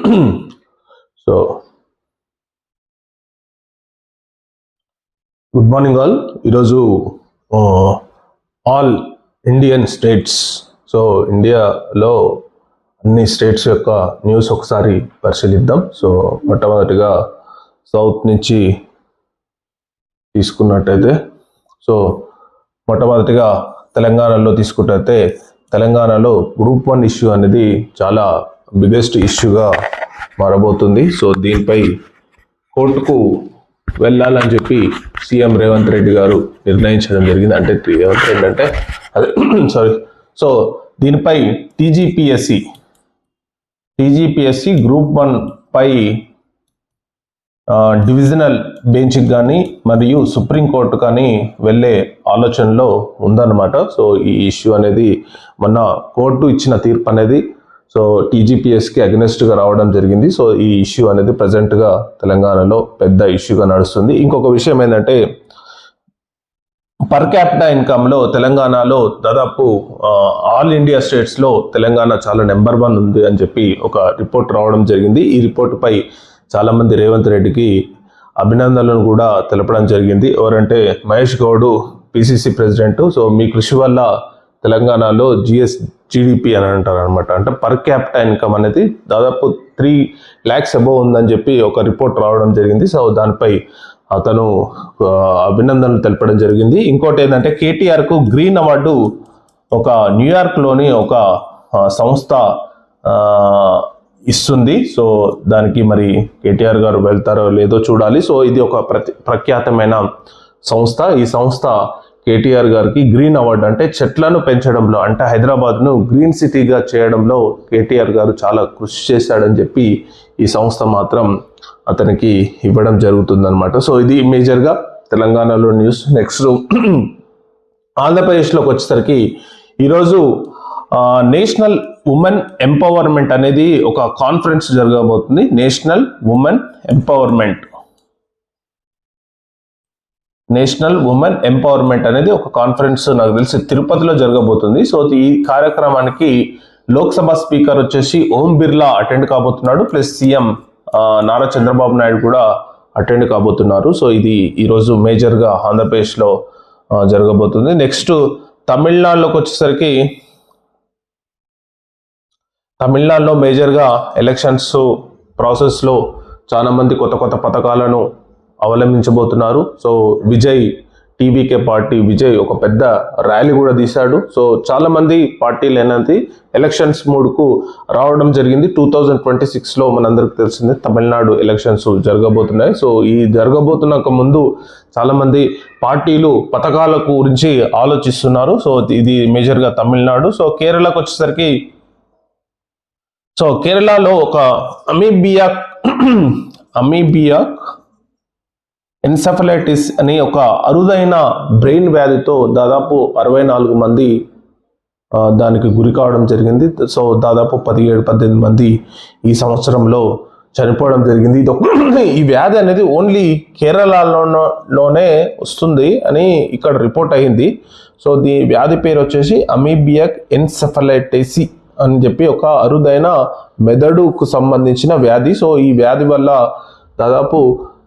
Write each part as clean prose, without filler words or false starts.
So good morning all. ఈరోజు all Indian states, so ఇండియాలో అన్ని స్టేట్స్ యొక్క న్యూస్ ఒకసారి పరిశీలిద్దాం. సో మొట్టమొదటిగా సౌత్ నుంచి తీసుకున్నట్టయితే, సో మొట్టమొదటిగా తెలంగాణలో తీసుకున్నట్టయితే, తెలంగాణలో గ్రూప్ 1 ఇష్యూ అనేది చాలా బిగ్గెస్ట్ ఇష్యూగా మారబోతుంది. సో దీనిపై కోర్టుకు వెళ్ళాలని చెప్పి సీఎం రేవంత్ రెడ్డి గారు నిర్ణయించడం జరిగింది. అంటే రేవంత్ రెడ్డి అంటే అదే సారీ. సో దీనిపై టీజీపీఎస్సీ గ్రూప్ 1 పై డివిజనల్ బెంచ్కి కానీ మరియు సుప్రీంకోర్టు కానీ వెళ్ళే ఆలోచనలో ఉందన్నమాట. సో ఈ ఇష్యూ అనేది మొన్న కోర్టు ఇచ్చిన తీర్పు అనేది సో టీజీపీఎస్కి అగెనెస్ట్గా రావడం జరిగింది. సో ఈ ఇష్యూ అనేది ప్రజెంట్గా తెలంగాణలో పెద్ద ఇష్యూగా నడుస్తుంది. ఇంకొక విషయం ఏంటంటే, పర్ క్యాపిటా ఇన్కమ్లో తెలంగాణలో దాదాపు ఆల్ ఇండియా స్టేట్స్లో తెలంగాణ చాలా నెంబర్ 1 ఉంది అని చెప్పి ఒక రిపోర్ట్ రావడం జరిగింది. ఈ రిపోర్టుపై చాలామంది రేవంత్ రెడ్డికి అభినందనలను కూడా తెలపడం జరిగింది. ఎవరంటే Mahesh Goud, PCC president. So మీ కృషి వల్ల తెలంగాణలో జీడిపి అని అంటారు అనమాట. అంటే పర్ క్యాపిటా ఇన్కమ్ అనేది దాదాపు 3 lakhs అబోవ్ ఉందని చెప్పి ఒక రిపోర్ట్ రావడం జరిగింది. సో దానిపై అతను అభినందనలు తెలపడం జరిగింది. ఇంకోటి ఏంటంటే, కేటీఆర్కు గ్రీన్ అవార్డు ఒక న్యూయార్క్లోని ఒక సంస్థ ఇస్తుంది. సో దానికి మరి కేటీఆర్ గారు వెళ్తారో లేదో చూడాలి. సో ఇది ఒక ప్రఖ్యాతమైన సంస్థ. ఈ సంస్థ కేటీఆర్ గారికి గ్రీన్ అవార్డు, అంటే చెట్లను పెంచడంలో, అంటే హైదరాబాద్ను గ్రీన్ సిటీగా చేయడంలో కేటీఆర్ గారు చాలా కృషి చేశాడని చెప్పి ఈ సంస్థ మాత్రం అతనికి ఇవ్వడం జరుగుతుందన్నమాట. సో ఇది మేజర్గా తెలంగాణలో న్యూస్. నెక్స్ట్ ఆంధ్రప్రదేశ్లోకి వచ్చేసరికి ఈరోజు నేషనల్ ఉమెన్ ఎంపవర్మెంట్ అనేది ఒక కాన్ఫరెన్స్ జరగబోతుంది. నేషనల్ ఉమెన్ ఎంపవర్మెంట్ అనేది ఒక కాన్ఫరెన్స్ నాకు తెలిసి తిరుపతిలో జరగబోతుంది. సో ఈ కార్యక్రమానికి లోక్సభ స్పీకర్ వచ్చేసి Om Birla attend కాబోతున్నాడు, plus CM Nara Chandrababu Naidu కూడా అటెండ్ కాబోతున్నారు. సో ఇది ఈరోజు మేజర్గా ఆంధ్రప్రదేశ్లో జరగబోతుంది. నెక్స్ట్ తమిళనాడులోకి వచ్చేసరికి, తమిళనాడులో మేజర్గా ఎలక్షన్స్ ప్రాసెస్లో చాలా మంది కొత్త పథకాలను అవలంబించబోతున్నారు. So Vijay, TVK party Vijay ఒక పెద్ద ర్యాలీ కూడా తీశాడు. సో చాలా మంది పార్టీలు అనేది ఎలక్షన్స్ మూడ్కు రావడం జరిగింది. 2026లో మనందరికి తెలిసిందే తమిళనాడు ఎలక్షన్స్ జరగబోతున్నాయి. సో ఈ జరగబోతున్నక ముందు చాలా మంది పార్టీలు పథకాల గురించి ఆలోచిస్తున్నారు. సో ఇది మేజర్గా తమిళనాడు. సో కేరళకు వచ్చేసరికి, సో కేరళలో ఒక అమీబియాక్ ఎన్సెఫలైటిస్ అని ఒక అరుదైన బ్రెయిన్ వ్యాధితో దాదాపు 64 మంది దానికి గురి కావడం జరిగింది. సో దాదాపు 17-18 మంది ఈ సంవత్సరంలో చనిపోవడం జరిగింది. ఈ వ్యాధి అనేది ఓన్లీ కేరళలోనే వస్తుంది అని ఇక్కడ రిపోర్ట్ అయింది. సో ఈ వ్యాధి పేరు వచ్చేసి అమీబియాక్ ఎన్సెఫలైటిస్ అని చెప్పి ఒక అరుదైన మెదడుకు సంబంధించిన వ్యాధి. సో ఈ వ్యాధి వల్ల దాదాపు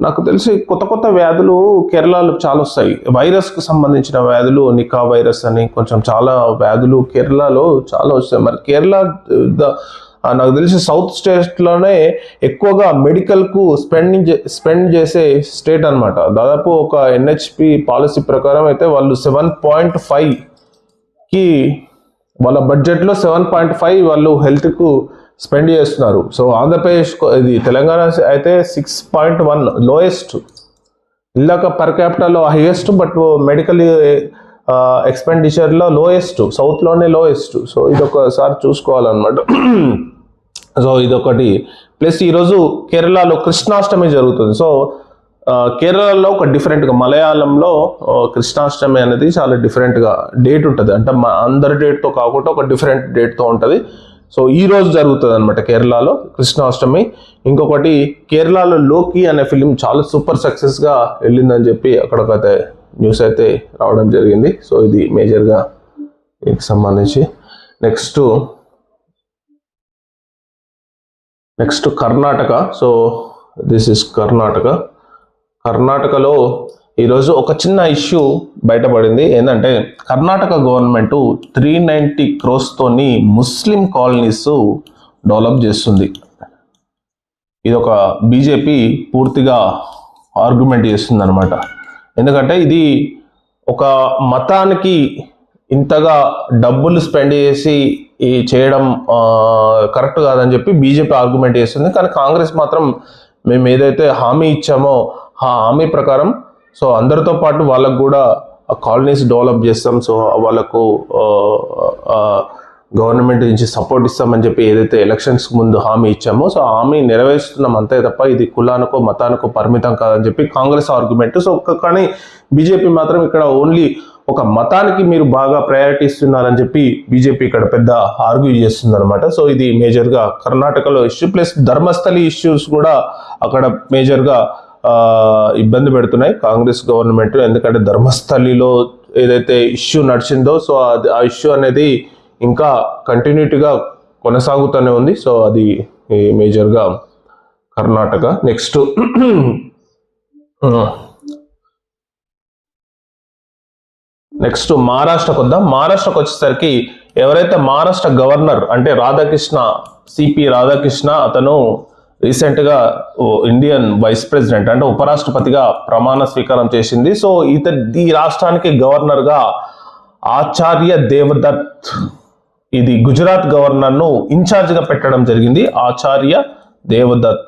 నాకు తెలిసి కొత్త వ్యాధులు కేరళలో చాలా వస్తాయి. వైరస్కు సంబంధించిన వ్యాధులు, నికా వైరస్ అని కొంచెం చాలా వ్యాధులు కేరళలో చాలా వస్తాయి. మరి కేరళ నాకు తెలిసి సౌత్ స్టేట్లోనే ఎక్కువగా మెడికల్కు స్పెండ్ చేసే స్టేట్ అనమాట. దాదాపు ఒక ఎన్హెచ్పి పాలసీ ప్రకారం అయితే వాళ్ళు 7.5కి వాళ్ళ బడ్జెట్లో 7.5 వాళ్ళు హెల్త్కు స్పెండ్ చేస్తున్నారు. సో ఆంధ్రప్రదేశ్, ఇది తెలంగాణ అయితే 6.1 lowest. ఇలాక per క్యాపిటల్లో highest, but medical ఎక్స్పెండిచర్లో lowest, సౌత్లోనే lowest. So ఇదొకసారి చూసుకోవాలన్నమాట. So ఇదొకటి. ప్లస్ ఈరోజు కేరళలో కృష్ణాష్టమి జరుగుతుంది. సో కేరళలో ఒక డిఫరెంట్గా, మలయాళంలో కృష్ణాష్టమి అనేది చాలా డిఫరెంట్గా డేట్ ఉంటుంది. అంటే అందరి డేట్తో కాకుండా ఒక డిఫరెంట్ డేట్తో ఉంటుంది. సో ఈ రోజు జరుగుతుంది అనమాట కేరళలో కృష్ణాష్టమి. ఇంకొకటి, కేరళలో లోకి అనే ఫిలిం చాలా సూపర్ సక్సెస్గా వెళ్ళిందని చెప్పి అక్కడికైతే న్యూస్ అయితే రావడం జరిగింది. సో ఇది మేజర్గా దీనికి సంబంధించి. Next next Karnataka. So this is కర్ణాటకలో ఈరోజు ఒక చిన్న ఇష్యూ బయటపడింది. ఏంటంటే కర్ణాటక గవర్నమెంట్ 390 crores తోని ముస్లిం కాలనీస్ డెవలప్ చేస్తుంది. ఇది ఒక బీజేపీ పూర్తిగా ఆర్గ్యుమెంట్ చేస్తుంది అనమాట. ఎందుకంటే ఇది ఒక మతానికి ఇంతగా డబ్బులు స్పెండ్ చేసి చేయడం కరెక్ట్ కాదని చెప్పి బీజేపీ ఆర్గ్యుమెంట్ చేస్తుంది. కానీ కాంగ్రెస్ మాత్రం మేము ఏదైతే హామీ ఇచ్చామో ఆ హామీ ప్రకారం సో అందరితో పాటు వాళ్ళకు కూడా కాలనీస్ డెవలప్ చేస్తాం, సో వాళ్ళకు గవర్నమెంట్ నుంచి సపోర్ట్ ఇస్తామని చెప్పి ఏదైతే ఎలక్షన్స్ ముందు హామీ ఇచ్చామో సో హామీ నెరవేరుస్తున్నాం అంతే తప్ప ఇది కులానికో మతానికో పరిమితం కాదని చెప్పి కాంగ్రెస్ ఆర్గ్యుమెంట్. సో కానీ బీజేపీ మాత్రం ఇక్కడ ఓన్లీ ఒక మతానికి మీరు బాగా ప్రయారిటీ ఇస్తున్నారని చెప్పి బీజేపీ ఇక్కడ పెద్ద ఆర్గ్యూ చేస్తుంది అనమాట. సో ఇది మేజర్గా కర్ణాటకలో ఇష్యూ, ప్లస్ ధర్మస్థలి ఇష్యూస్ కూడా అక్కడ మేజర్గా ఇబ్బంది పెడుతున్నాయి కాంగ్రెస్ గవర్నమెంట్. ఎందుకంటే ధర్మస్థలిలో ఏదైతే ఇష్యూ నడిచిందో సో ఆ ఇష్యూ అనేది ఇంకా కంటిన్యూటీగా కొనసాగుతూనే ఉంది. సో అది మేజర్గా కర్ణాటక. నెక్స్ట్ మహారాష్ట్రకు వద్దాం. మహారాష్ట్రకు వచ్చేసరికి ఎవరైతే మహారాష్ట్ర గవర్నర్ అంటే సిపి రాధాకృష్ణ అతను రీసెంట్గా ఇండియన్ వైస్ ప్రెసిడెంట్ అంటే ఉపరాష్ట్రపతిగా ప్రమాణ స్వీకారం చేసింది. సో ఈ రాష్ట్రానికి గవర్నర్గా ఆచార్య దేవదత్, ఇది గుజరాత్ గవర్నర్ను ఇన్ఛార్జ్గా పెట్టడం జరిగింది. ఆచార్య దేవదత్.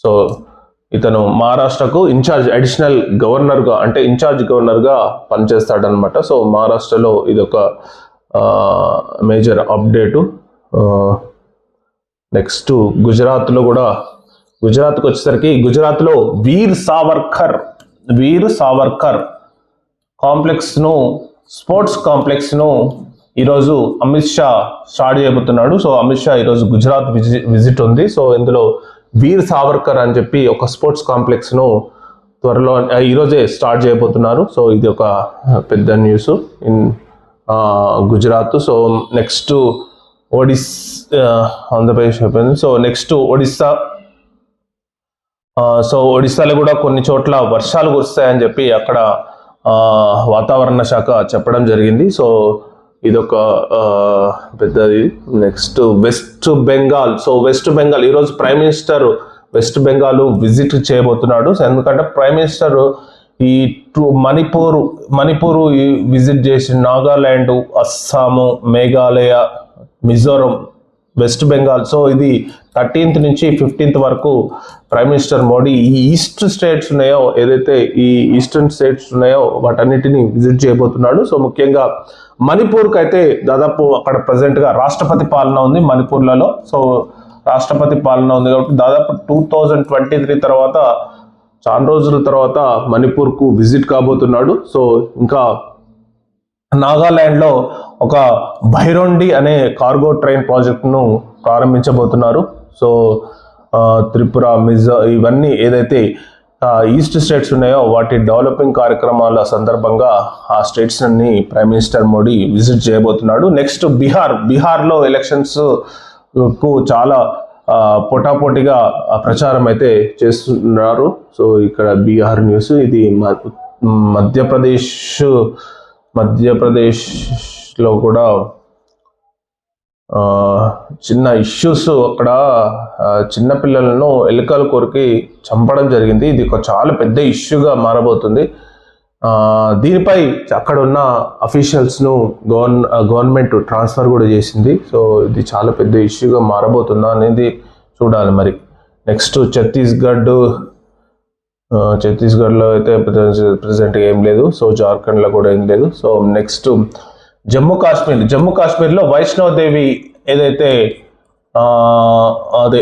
సో ఇతను మహారాష్ట్రకు అడిషనల్ గవర్నర్గా అంటే ఇన్ఛార్జ్ గవర్నర్గా పనిచేస్తాడనమాట. సో మహారాష్ట్రలో ఇది ఒక మేజర్ అప్డేటు. నెక్స్ట్ గుజరాత్కు వచ్చేసరికి గుజరాత్లో వీర్ సావర్కర్ కాంప్లెక్స్ను స్పోర్ట్స్ కాంప్లెక్స్ను ఈరోజు అమిత్ షా స్టార్ట్ చేయబోతున్నాడు. సో అమిత్ షా ఈరోజు గుజరాత్ విజిట్ ఉంది. సో ఇందులో వీర్ సావర్కర్ అని చెప్పి ఒక స్పోర్ట్స్ కాంప్లెక్స్ను త్వరలో ఈరోజే స్టార్ట్ చేయబోతున్నారు. సో ఇది ఒక పెద్ద news in Gujarat. So next Andhra Pradesh అయిపోయింది. So next Odisha. సో ఒడిస్సాలో కూడా కొన్ని చోట్ల వర్షాలు కురుస్తాయని చెప్పి అక్కడ వాతావరణ శాఖ చెప్పడం జరిగింది. సో ఇదొక పెద్దది. నెక్స్ట్ వెస్ట్ బెంగాల్. సో వెస్ట్ బెంగాల్ ఈరోజు prime minister West Bengal visit చేయబోతున్నాడు. ఎందుకంటే ప్రైమ్ మినిస్టర్ ఈ మణిపూర్ విజిట్ చేసి నాగాలాండ్, అస్సాము, మేఘాలయ, మిజోరం, వెస్ట్ బెంగాల్. సో ఇది 13th నుంచి 15th వరకు ప్రైమ్ మినిస్టర్ మోడీ ఈ ఈస్ట్ స్టేట్స్ ఉన్నాయో ఏదైతే ఈ ఈస్టర్న్ స్టేట్స్ ఉన్నాయో వాటన్నిటిని విజిట్ చేయబోతున్నాడు. సో ముఖ్యంగా మణిపూర్కి అయితే దాదాపు అక్కడ ప్రజెంట్గా రాష్ట్రపతి పాలన ఉంది మణిపూర్లలో. సో రాష్ట్రపతి పాలన ఉంది కాబట్టి దాదాపు 2023 తర్వాత చాలా రోజుల తర్వాత మణిపూర్కు విజిట్ కాబోతున్నాడు. సో ఇంకా నాగాలాండ్లో ఒక భైరోండి అనే కార్గో ట్రైన్ ప్రాజెక్టును ప్రారంభించబోతున్నారు. సో త్రిపుర, ఇవన్నీ ఏదైతే ఈస్ట్ స్టేట్స్ ఉన్నాయో వాటి డెవలపింగ్ కార్యక్రమాల సందర్భంగా ఆ స్టేట్స్ అన్ని ప్రైమ్ మినిస్టర్ మోడీ విజిట్ చేయబోతున్నాడు. నెక్స్ట్ బీహార్లో ఎలక్షన్స్ కు చాలా పోటాపోటీగా ప్రచారం అయితే చేస్తున్నారు. సో ఇక్కడ బీహార్ న్యూస్. ఇది మధ్యప్రదేశ్లో కూడా చిన్న ఇష్యూస్. అక్కడ చిన్నపిల్లలను ఎలుకల కొరికి చంపడం జరిగింది. ఇది ఒక చాలా పెద్ద ఇష్యూగా మారబోతుంది. దీనిపై అక్కడ ఉన్న అఫీషియల్స్ను గవర్నమెంట్ ట్రాన్స్ఫర్ కూడా చేసింది. సో ఇది చాలా పెద్ద ఇష్యూగా మారబోతుందా అనేది చూడాలి మరి. నెక్స్ట్ ఛత్తీస్గఢ్లో అయితే ప్రజెంట్గా ఏం లేదు. సో జార్ఖండ్లో కూడా ఏం లేదు. సో నెక్స్ట్ జమ్మూ కాశ్మీర్లో వైష్ణోదేవి ఏదైతే అదే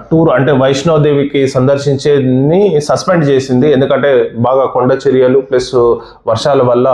టూర్ అంటే వైష్ణోదేవికి సందర్శించేది సస్పెండ్ చేసింది. ఎందుకంటే బాగా కొండ చర్యలు ప్లస్ వర్షాల వల్ల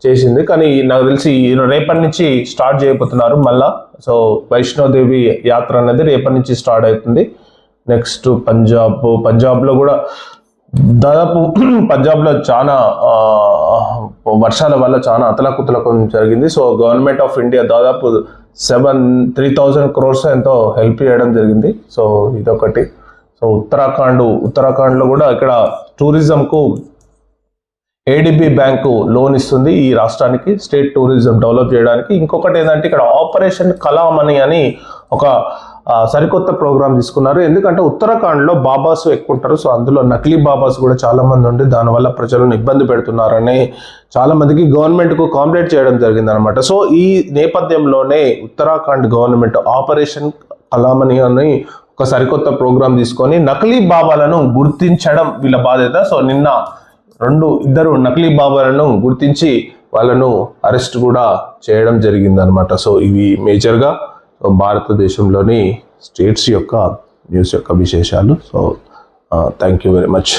చేసింది. కానీ నాకు తెలిసి రేపటి నుంచి స్టార్ట్ చేయబోతున్నారు మళ్ళా. సో వైష్ణోదేవి యాత్ర అనేది రేపటి నుంచి స్టార్ట్ అవుతుంది. నెక్స్ట్ పంజాబ్లో కూడా దాదాపు పంజాబ్లో చాలా వర్షాల వల్ల చాలా అతలాకుతలకం జరిగింది. సో గవర్నమెంట్ ఆఫ్ ఇండియా దాదాపు 3,000 crores ఎంతో హెల్ప్ చేయడం జరిగింది. సో ఇదొకటి. సో ఉత్తరాఖండ్లో కూడా ఇక్కడ టూరిజంకు ఏడిబి బ్యాంకు లోన్ ఇస్తుంది ఈ రాష్ట్రానికి, స్టేట్ టూరిజం డెవలప్ చేయడానికి. ఇంకొకటి ఏంటంటే ఇక్కడ ఆపరేషన్ కలామణి అని ఒక సరికొత్త ప్రోగ్రామ్ తీసుకున్నారు. ఎందుకంటే ఉత్తరాఖండ్లో బాబాస్ ఎక్కువ ఉంటారు. సో అందులో నకిలీ బాబాస్ కూడా చాలా మంది ఉండి దానివల్ల ప్రజలను ఇబ్బంది పెడుతున్నారని చాలా మందికి గవర్నమెంట్కు కాంప్లైంట్ చేయడం జరిగింది అనమాట. సో ఈ నేపథ్యంలోనే ఉత్తరాఖండ్ గవర్నమెంట్ ఆపరేషన్ కలామణి అని ఒక సరికొత్త ప్రోగ్రాం తీసుకొని నకిలీ బాబాలను గుర్తించడం వీళ్ళ బాధ్యత. సో నిన్న ఇద్దరు నకిలీ బాబాలను గుర్తించి వాళ్ళను అరెస్ట్ కూడా చేయడం జరిగింది అనమాట. సో ఇవి మేజర్గా భారతదేశంలోని స్టేట్స్ యొక్క న్యూస్ యొక్క విశేషాలు. So thank you very much.